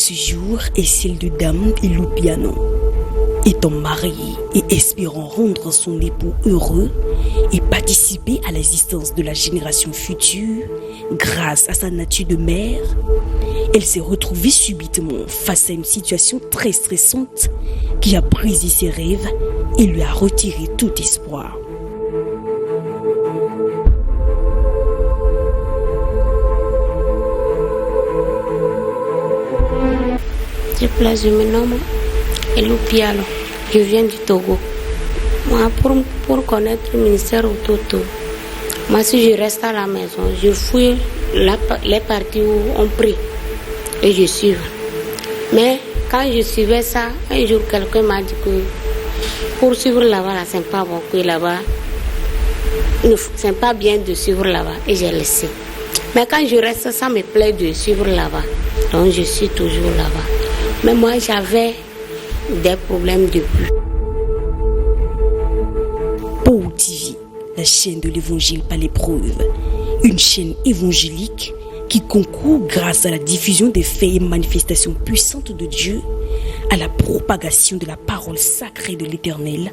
ce jour est celle de Dame Elupiano. Étant mariée et espérant rendre son époux heureux et participer à l'existence de la génération future grâce à sa nature de mère, elle s'est retrouvée subitement face à une situation très stressante qui a brisé ses rêves et lui a retiré tout espoir. Je me nomme Elupiano. Je viens du Togo. Moi, pour connaître le ministère au Toto, moi, si je reste à la maison, je fouille les parties où on prie et je suis. Mais quand je suivais ça, un jour, quelqu'un m'a dit que pour suivre là-bas, là, c'est pas bon, que là-bas, c'est pas bien de suivre là-bas. Et j'ai laissé. Mais quand je reste, ça me plaît de suivre là-bas. Donc, je suis toujours là-bas. Mais moi, j'avais des problèmes depuis. POW TV, la chaîne de l'évangile par l'épreuve, une chaîne évangélique qui concourt grâce à la diffusion des faits et manifestations puissantes de Dieu à la propagation de la parole sacrée de l'Éternel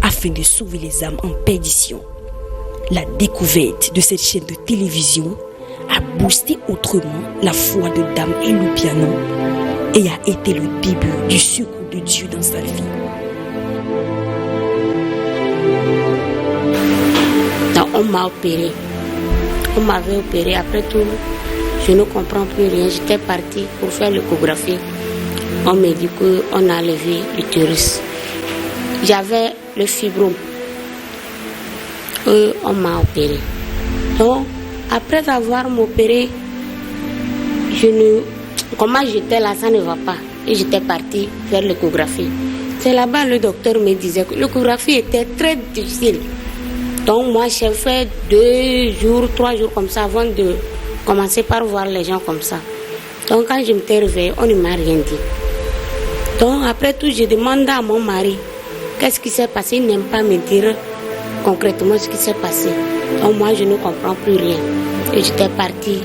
afin de sauver les âmes en perdition. La découverte de cette chaîne de télévision a boosté autrement la foi de Dame Elupiano et a été le début du secours de Dieu dans sa vie. Donc, on m'a opéré. On m'avait opéré. Après tout, je ne comprends plus rien. J'étais partie pour faire l'échographie. On m'a dit qu'on a enlevé l'utérus. J'avais le fibrome. On m'a opéré. Donc, après avoir m'opéré, comment j'étais là, ça ne va pas. Et j'étais partie faire l'échographie. C'est là-bas le docteur me disait que l'échographie était très difficile. Donc moi j'ai fait 2 jours, 3 jours comme ça avant de commencer par voir les gens comme ça. Donc quand je m'étais réveillée, on ne m'a rien dit. Donc après tout, je demande à mon mari qu'est-ce qui s'est passé. Il n'aime pas me dire concrètement ce qui s'est passé. Donc moi je ne comprends plus rien. Et j'étais partie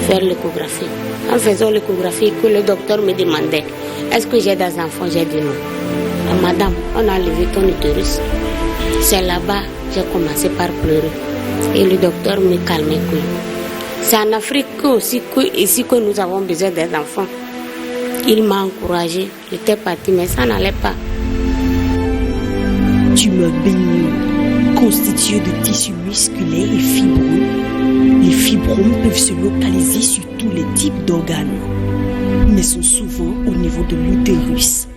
faire l'échographie. En faisant l'échographie, que le docteur me demandait est-ce que j'ai des enfants, j'ai dit non. Ah, madame, on a enlevé ton utérus. C'est là-bas j'ai commencé par pleurer. Et le docteur me calmait. C'est en Afrique aussi ici que nous avons besoin des enfants. Il m'a encouragée. J'étais partie, mais ça n'allait pas. Tumeur bénigne, constituée de tissus musculaires et fibreux. Les fibromes peuvent se localiser sur tous les types d'organes, mais sont souvent au niveau de l'utérus.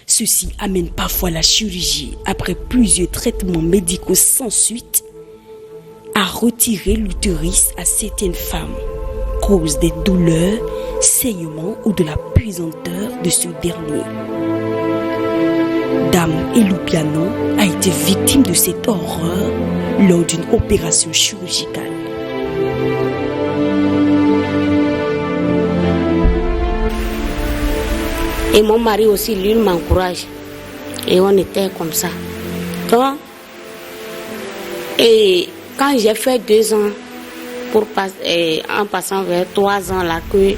Ceci amène parfois la chirurgie, après plusieurs traitements médicaux sans suite, à retirer l'utérus à certaines femmes, cause des douleurs, saignements ou de la pesanteur de ce dernier. Dame Elupiano a été victime de cette horreur lors d'une opération chirurgicale. Et mon mari aussi, lui, m'encourage. Et on était comme ça. Donc, et quand j'ai fait 2 ans, en passant vers 3 ans là, que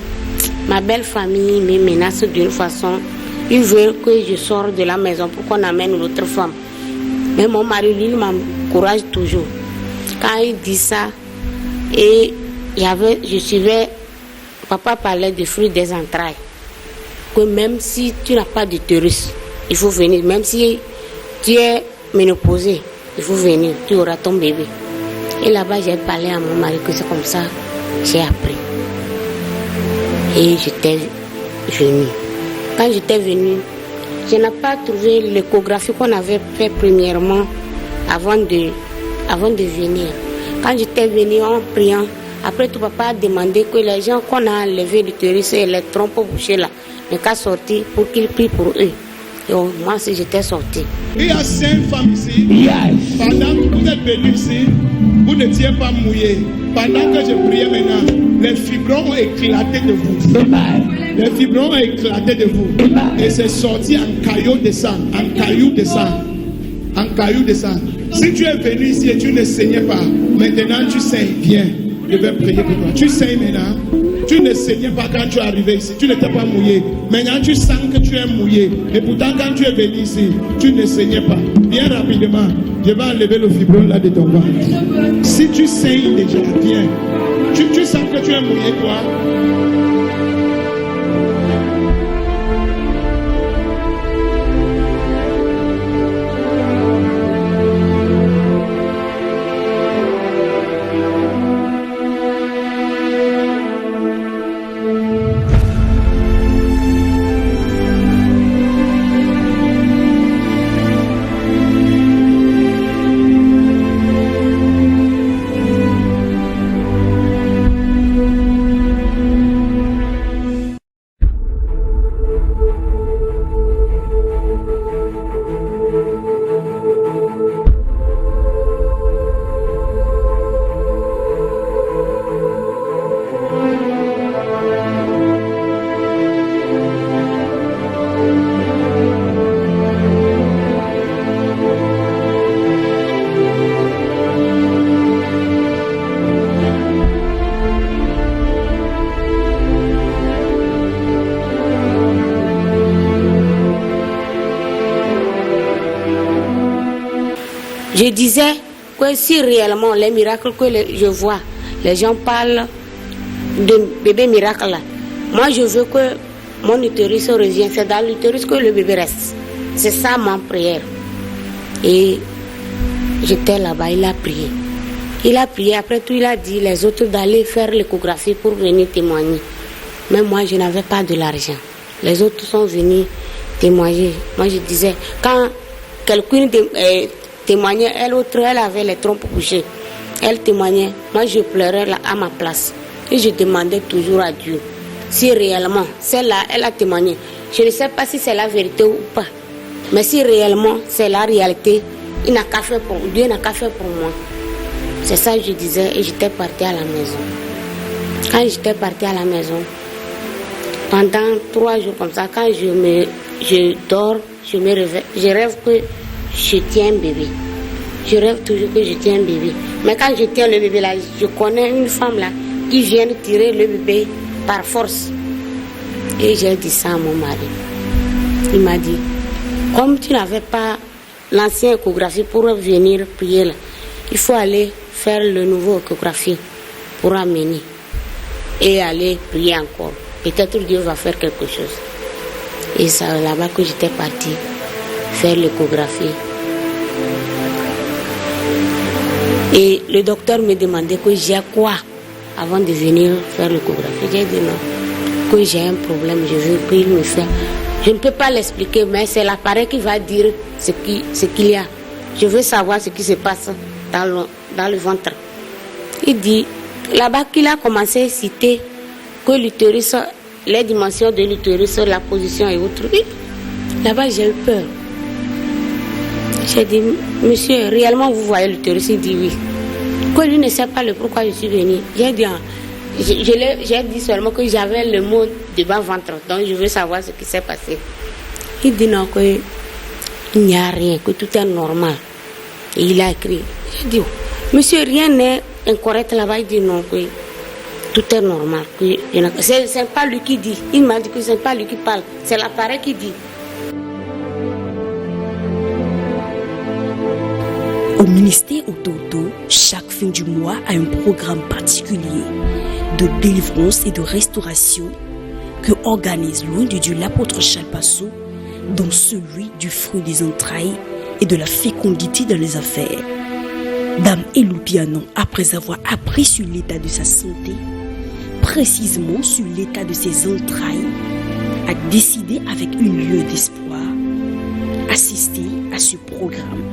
ma belle famille me menace d'une façon, ils veulent que je sorte de la maison pour qu'on amène l'autre femme. Mais mon mari, lui, m'encourage toujours. Quand il dit ça, et je suivais, papa parlait de fruits des entrailles. Que même si tu n'as pas d'utérus, il faut venir. Même si tu es ménopausée, il faut venir, tu auras ton bébé. Et là-bas, j'ai parlé à mon mari que c'est comme ça, j'ai appris. Et j'étais venue. Quand j'étais venue, je n'ai pas trouvé l'échographie qu'on avait fait premièrement avant de venir. Quand j'étais venue en priant, après tout, papa a demandé que les gens qu'on a enlevé l'utérus et les trompes bouchées là, ne qu'à sortir pour qu'ils prient pour eux. Et moi aussi, j'étais sortie. Il y a 5 femmes ici. Yes. Pendant que vous êtes venus ici, vous n'étiez pas mouillés. Pendant que je priais maintenant, les fibromes ont éclaté de vous. Amen. Les fibromes ont éclaté de vous. Amen. Et c'est sorti en cailloux de sang. En cailloux de sang. En cailloux de sang. Si tu es venu ici et tu ne saignais pas, maintenant tu saignes. Viens. Je vais prier pour toi. Tu saignes maintenant. Tu ne saignais pas quand tu es arrivé ici. Tu n'étais pas mouillé. Maintenant, tu sens que tu es mouillé. Et pourtant, quand tu es venu ici, tu ne saignais pas. Viens rapidement. Je vais enlever le fibrome là de ton ventre. Si tu saignes déjà, viens. Tu sens que tu es mouillé, toi. Je disais que si réellement les miracles que je vois, les gens parlent de bébé miracle là, moi je veux que mon utérus revienne, c'est dans l'utérus que le bébé reste. C'est ça ma prière. Et j'étais là-bas, il a prié. Il a prié, après tout il a dit les autres d'aller faire l'échographie pour venir témoigner. Mais moi je n'avais pas de l'argent. Les autres sont venus témoigner. Moi je disais, quand quelqu'un témoignait, elle avait les trompes couchées. Elle témoignait, moi je pleurais là à ma place. Et je demandais toujours à Dieu si réellement celle-là, elle a témoigné. Je ne sais pas si c'est la vérité ou pas. Mais si réellement c'est la réalité, Dieu n'a qu'à faire pour moi. C'est ça que je disais et j'étais partie à la maison. Quand j'étais partie à la maison, pendant 3 jours comme ça, quand je dors, je me réveille, je rêve que je tiens un bébé. Je rêve toujours que je tiens un bébé. Mais quand je tiens le bébé là, je connais une femme là qui vient tirer le bébé par force. Et j'ai dit ça à mon mari. Il m'a dit, comme tu n'avais pas l'ancienne échographie pour venir prier là, il faut aller faire le nouveau échographie pour amener et aller prier encore. Peut-être Dieu va faire quelque chose. Et c'est là-bas que j'étais partie faire l'échographie. Et le docteur me demandait que j'ai quoi avant de venir faire l'échographie. J'ai dit non, que j'ai un problème, je veux qu'il me fasse. Je ne peux pas l'expliquer, mais c'est l'appareil qui va dire ce qu'il y a. Je veux savoir ce qui se passe dans le ventre. Il dit, là-bas qu'il a commencé à citer que l'utérus, les dimensions de l'utérus, la position et autres. Là-bas j'ai eu peur. J'ai dit, monsieur, réellement vous voyez l'utérus? Il dit oui. Que lui ne sait pas le pourquoi je suis venue. J'ai dit, j'ai dit seulement que j'avais le mot de bas-ventre, donc je veux savoir ce qui s'est passé. Il dit non, qu'il n'y a rien, que tout est normal. Et il a écrit. J'ai dit, oh, monsieur, rien n'est incorrect là-bas. Il dit non, que tout est normal. C'est pas lui qui dit. Il m'a dit que ce n'est pas lui qui parle, c'est l'appareil qui dit. Au ministère Ototo, chaque fin du mois a un programme particulier de délivrance et de restauration que organise loin de Dieu l'apôtre Charles Passot, dont celui du fruit des entrailles et de la fécondité dans les affaires. Dame Elou Pianon, après avoir appris sur l'état de sa santé, précisément sur l'état de ses entrailles, a décidé avec une lueur d'espoir assister à ce programme.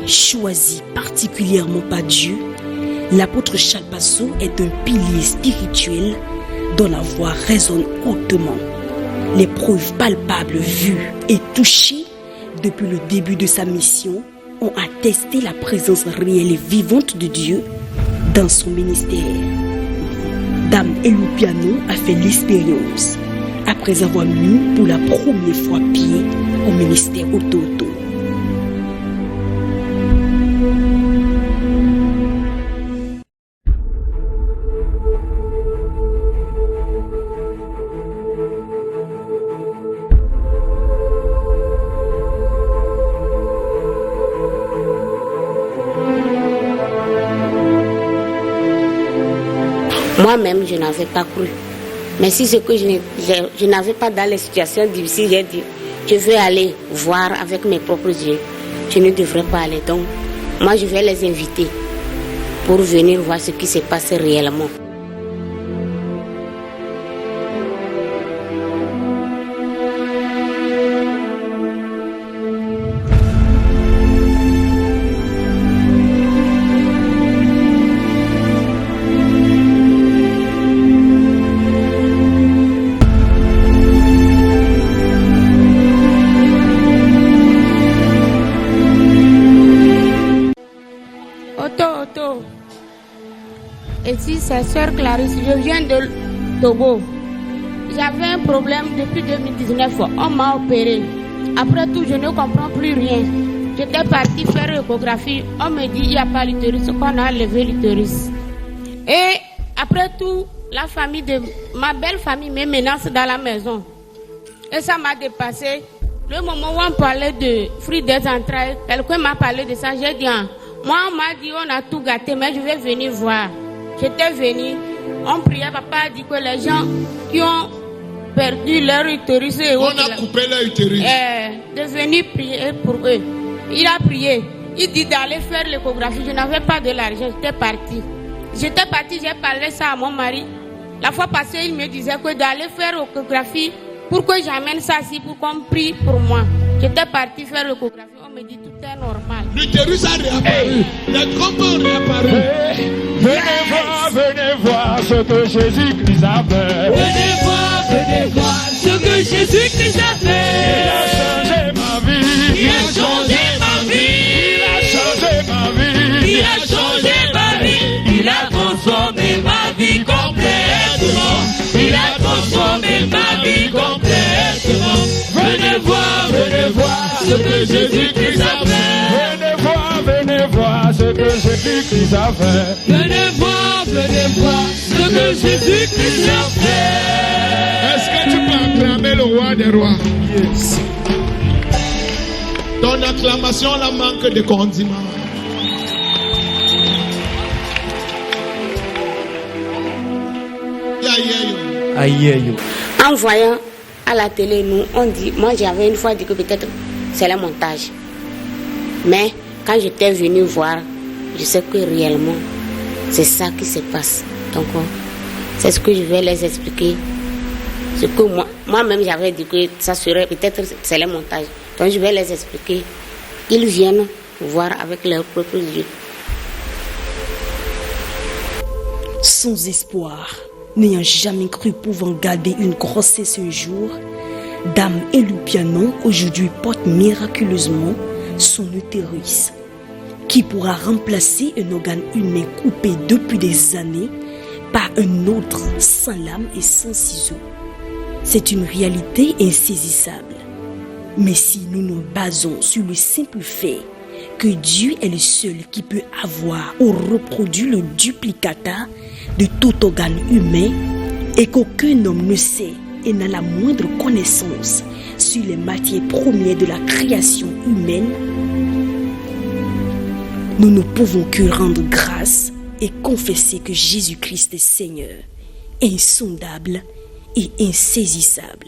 Choisi particulièrement par Dieu, l'apôtre Charles Passot est un pilier spirituel dont la voix résonne hautement Les preuves palpables vues et touchées depuis le début de sa mission ont attesté la présence réelle et vivante de Dieu dans son ministère. Dame Elupiano a fait l'expérience après avoir mis pour la première fois pied au ministère Ototo. Moi-même, je n'avais pas cru. Mais si c'est que je n'avais pas dans les situations difficiles, j'ai dit, je vais aller voir avec mes propres yeux. Je ne devrais pas aller. Donc, moi, je vais les inviter pour venir voir ce qui s'est passé réellement. Ici, c'est Sœur Clarisse, je viens de Togo. J'avais un problème depuis 2019, on m'a opéré. Après tout, je ne comprends plus rien. J'étais partie faire l'échographie, on me dit il n'y a pas l'utérus, qu'on a levé l'utérus. Et après tout, la famille de ma belle famille me menace dans la maison. Et ça m'a dépassé. Le moment où on parlait de fruits des entrailles, quelqu'un m'a parlé de ça, j'ai dit, moi on m'a dit on a tout gâté, mais je vais venir voir. J'étais venue, on priait, papa a dit que les gens qui ont perdu leur utérus et on a coupé leur utérus. De venir prier pour eux. Il a prié. Il dit d'aller faire l'échographie. Je n'avais pas de l'argent, j'étais partie. J'ai parlé ça à mon mari. La fois passée, il me disait que d'aller faire l'échographie pour que j'amène ça ici, pour qu'on prie pour moi. J'étais partie faire l'échographie. On me dit tout est normal. L'utérus a réapparu. Les trompes ont réapparu. Venez voir ce que Jésus-Christ a fait. Venez voir ce que Jésus-Christ a fait. Il a changé ma vie. Il a changé ma vie. Il a changé ma vie. Il a changé ma vie. Il a transformé ma vie complètement. Il a transformé ma vie complètement. Venez voir ce que Jésus-Christ a fait. Venez voir ce que Jésus-Christ a fait. Venez voir ce que Jésus-Christ a fait. Est-ce que tu peux acclamer le roi des rois? Yes. Ton acclamation la manque de condiments. En voyant à la télé, nous, on dit, moi j'avais une fois dit que peut-être c'est le montage. Mais quand j'étais venue voir, je sais que réellement, c'est ça qui se passe. Donc, c'est ce que je vais les expliquer. Ce que moi-même j'avais dit que ça serait peut-être c'est le montage. Donc, je vais les expliquer. Ils viennent voir avec leurs propres yeux. Sans espoir, n'ayant jamais cru pouvoir garder une grossesse un jour, Dame Elupiano aujourd'hui porte miraculeusement son utérus, qui pourra remplacer un organe humain coupé depuis des années par un autre sans lame et sans ciseaux. C'est une réalité insaisissable. Mais si nous nous basons sur le simple fait que Dieu est le seul qui peut avoir ou reproduire le duplicata de tout organe humain et qu'aucun homme ne sait et n'a la moindre connaissance sur les matières premières de la création humaine, nous ne pouvons que rendre grâce et confesser que Jésus-Christ est Seigneur, insondable et insaisissable.